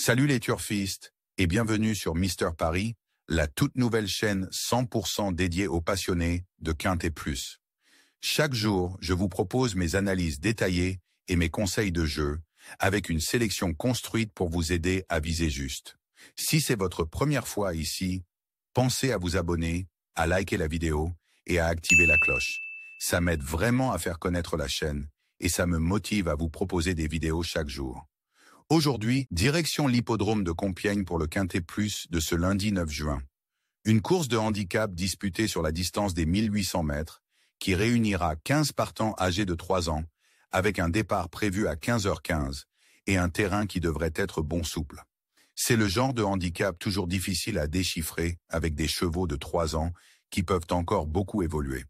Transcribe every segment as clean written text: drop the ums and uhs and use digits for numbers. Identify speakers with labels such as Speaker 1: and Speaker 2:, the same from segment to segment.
Speaker 1: Salut les turfistes et bienvenue sur Mister Paris, la toute nouvelle chaîne 100% dédiée aux passionnés de Quintet Plus. Chaque jour, je vous propose mes analyses détaillées et mes conseils de jeu, avec une sélection construite pour vous aider à viser juste. Si c'est votre première fois ici, pensez à vous abonner, à liker la vidéo et à activer la cloche. Ça m'aide vraiment à faire connaître la chaîne et ça me motive à vous proposer des vidéos chaque jour. Aujourd'hui, direction l'hippodrome de Compiègne pour le Quintet Plus de ce lundi 9 juin. Une course de handicap disputée sur la distance des 1800 mètres qui réunira 15 partants âgés de 3 ans avec un départ prévu à 15h15 et un terrain qui devrait être bon souple. C'est le genre de handicap toujours difficile à déchiffrer avec des chevaux de 3 ans qui peuvent encore beaucoup évoluer.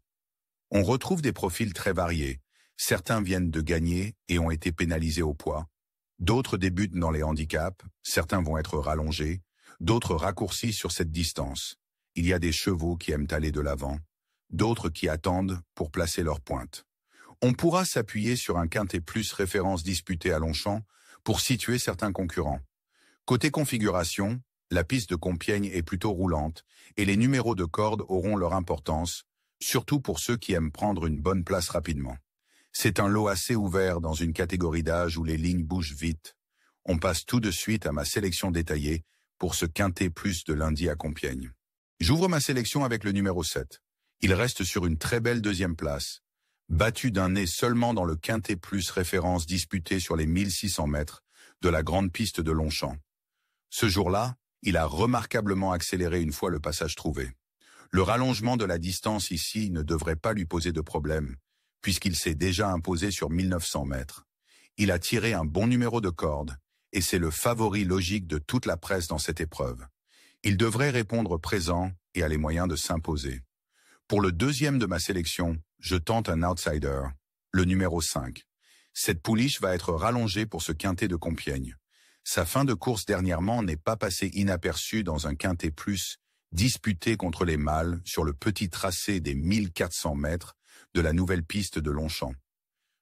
Speaker 1: On retrouve des profils très variés. Certains viennent de gagner et ont été pénalisés au poids. D'autres débutent dans les handicaps, certains vont être rallongés, d'autres raccourcis sur cette distance. Il y a des chevaux qui aiment aller de l'avant, d'autres qui attendent pour placer leur pointe. On pourra s'appuyer sur un Quintet Plus référence disputée à Longchamp pour situer certains concurrents. Côté configuration, la piste de Compiègne est plutôt roulante et les numéros de corde auront leur importance, surtout pour ceux qui aiment prendre une bonne place rapidement. C'est un lot assez ouvert dans une catégorie d'âge où les lignes bougent vite. On passe tout de suite à ma sélection détaillée pour ce Quintet Plus de lundi à Compiègne. J'ouvre ma sélection avec le numéro 7. Il reste sur une très belle deuxième place, battu d'un nez seulement dans le Quintet Plus référence disputée sur les 1600 mètres de la grande piste de Longchamp. Ce jour-là, il a remarquablement accéléré une fois le passage trouvé. Le rallongement de la distance ici ne devrait pas lui poser de problème, puisqu'il s'est déjà imposé sur 1900 mètres. Il a tiré un bon numéro de corde, et c'est le favori logique de toute la presse dans cette épreuve. Il devrait répondre présent et a les moyens de s'imposer. Pour le deuxième de ma sélection, je tente un outsider, le numéro 5. Cette pouliche va être rallongée pour ce Quintet de Compiègne. Sa fin de course dernièrement n'est pas passée inaperçue dans un Quintet Plus disputé contre les mâles sur le petit tracé des 1400 mètres de la nouvelle piste de Longchamp.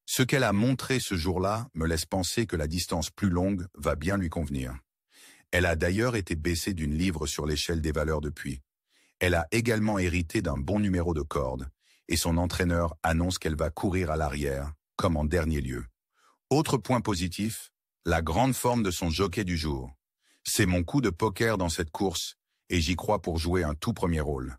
Speaker 1: Ce qu'elle a montré ce jour-là me laisse penser que la distance plus longue va bien lui convenir. Elle a d'ailleurs été baissée d'une livre sur l'échelle des valeurs depuis. Elle a également hérité d'un bon numéro de corde, et son entraîneur annonce qu'elle va courir à l'arrière, comme en dernier lieu. Autre point positif, la grande forme de son jockey du jour. C'est mon coup de poker dans cette course, et j'y crois pour jouer un tout premier rôle.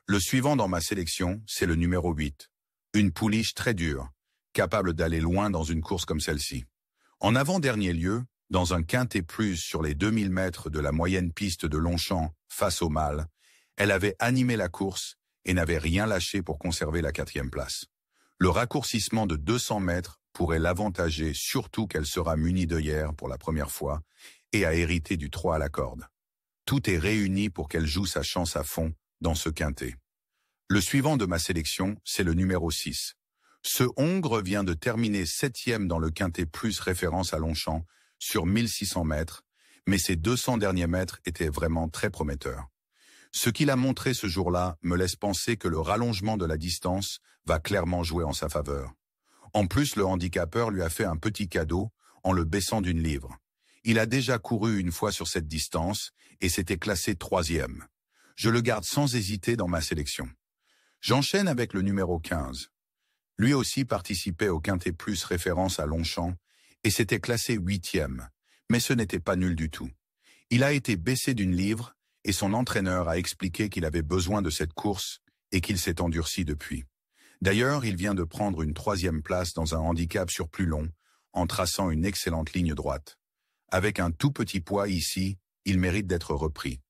Speaker 1: Le suivant dans ma sélection, c'est le numéro 8. Une pouliche très dure, capable d'aller loin dans une course comme celle-ci. En avant-dernier lieu, dans un Quintet Plus sur les 2000 mètres de la moyenne piste de Longchamp face au mâle, elle avait animé la course et n'avait rien lâché pour conserver la 4e place. Le raccourcissement de 200 mètres pourrait l'avantager, surtout qu'elle sera munie d'œillères pour la première fois et a hérité du 3 à la corde. Tout est réuni pour qu'elle joue sa chance à fond dans ce Quintet. Le suivant de ma sélection, c'est le numéro 6. Ce Hongre vient de terminer 7e dans le Quintet Plus référence à Longchamp sur 1600 mètres, mais ses 200 derniers mètres étaient vraiment très prometteurs. Ce qu'il a montré ce jour-là me laisse penser que le rallongement de la distance va clairement jouer en sa faveur. En plus, le handicapeur lui a fait un petit cadeau en le baissant d'une livre. Il a déjà couru une fois sur cette distance et s'était classé 3e. Je le garde sans hésiter dans ma sélection. J'enchaîne avec le numéro 15. Lui aussi participait au Quintet Plus référence à Longchamp et s'était classé 8e, mais ce n'était pas nul du tout. Il a été baissé d'une livre et son entraîneur a expliqué qu'il avait besoin de cette course et qu'il s'est endurci depuis. D'ailleurs, il vient de prendre une 3e place dans un handicap sur plus long en traçant une excellente ligne droite. Avec un tout petit poids ici, il mérite d'être repris.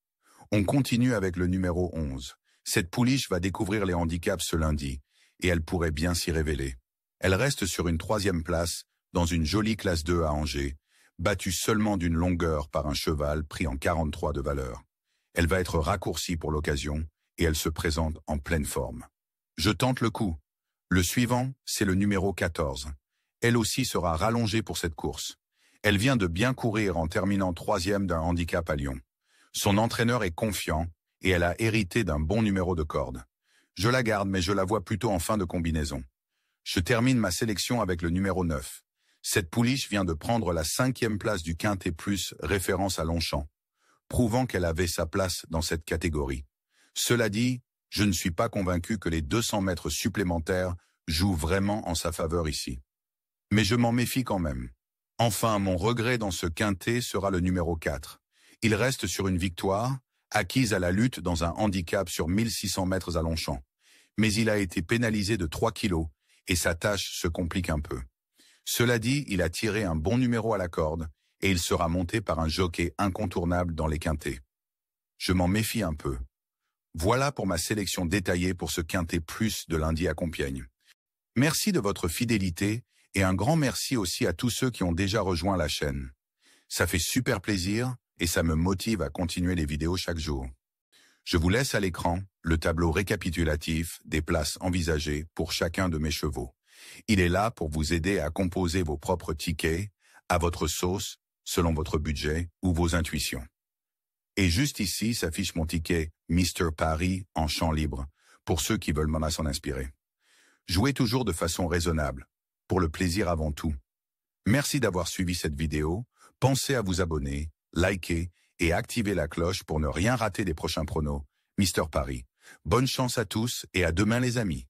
Speaker 1: On continue avec le numéro 11. Cette pouliche va découvrir les handicaps ce lundi, et elle pourrait bien s'y révéler. Elle reste sur une 3e place, dans une jolie classe 2 à Angers, battue seulement d'une longueur par un cheval pris en 43 de valeur. Elle va être raccourcie pour l'occasion, et elle se présente en pleine forme. Je tente le coup. Le suivant, c'est le numéro 14. Elle aussi sera rallongée pour cette course. Elle vient de bien courir en terminant 3e d'un handicap à Lyon. Son entraîneur est confiant, et elle a hérité d'un bon numéro de corde. Je la garde, mais je la vois plutôt en fin de combinaison. Je termine ma sélection avec le numéro 9. Cette pouliche vient de prendre la 5e place du Quintet Plus référence à Longchamp, prouvant qu'elle avait sa place dans cette catégorie. Cela dit, je ne suis pas convaincu que les 200 mètres supplémentaires jouent vraiment en sa faveur ici. Mais je m'en méfie quand même. Enfin, mon regret dans ce quintet sera le numéro 4. Il reste sur une victoire, acquise à la lutte dans un handicap sur 1600 mètres à Longchamp. Mais il a été pénalisé de 3 kilos et sa tâche se complique un peu. Cela dit, il a tiré un bon numéro à la corde et il sera monté par un jockey incontournable dans les quintets. Je m'en méfie un peu. Voilà pour ma sélection détaillée pour ce quintet plus de lundi à Compiègne. Merci de votre fidélité et un grand merci aussi à tous ceux qui ont déjà rejoint la chaîne. Ça fait super plaisir et ça me motive à continuer les vidéos chaque jour. Je vous laisse à l'écran le tableau récapitulatif des places envisagées pour chacun de mes chevaux. Il est là pour vous aider à composer vos propres tickets, à votre sauce, selon votre budget ou vos intuitions. Et juste ici s'affiche mon ticket Mr Paris en champ libre, pour ceux qui veulent m'en s'en inspirer. Jouez toujours de façon raisonnable, pour le plaisir avant tout. Merci d'avoir suivi cette vidéo, pensez à vous abonner, liker et activer la cloche pour ne rien rater des prochains pronos. Mr Paris. Bonne chance à tous et à demain les amis.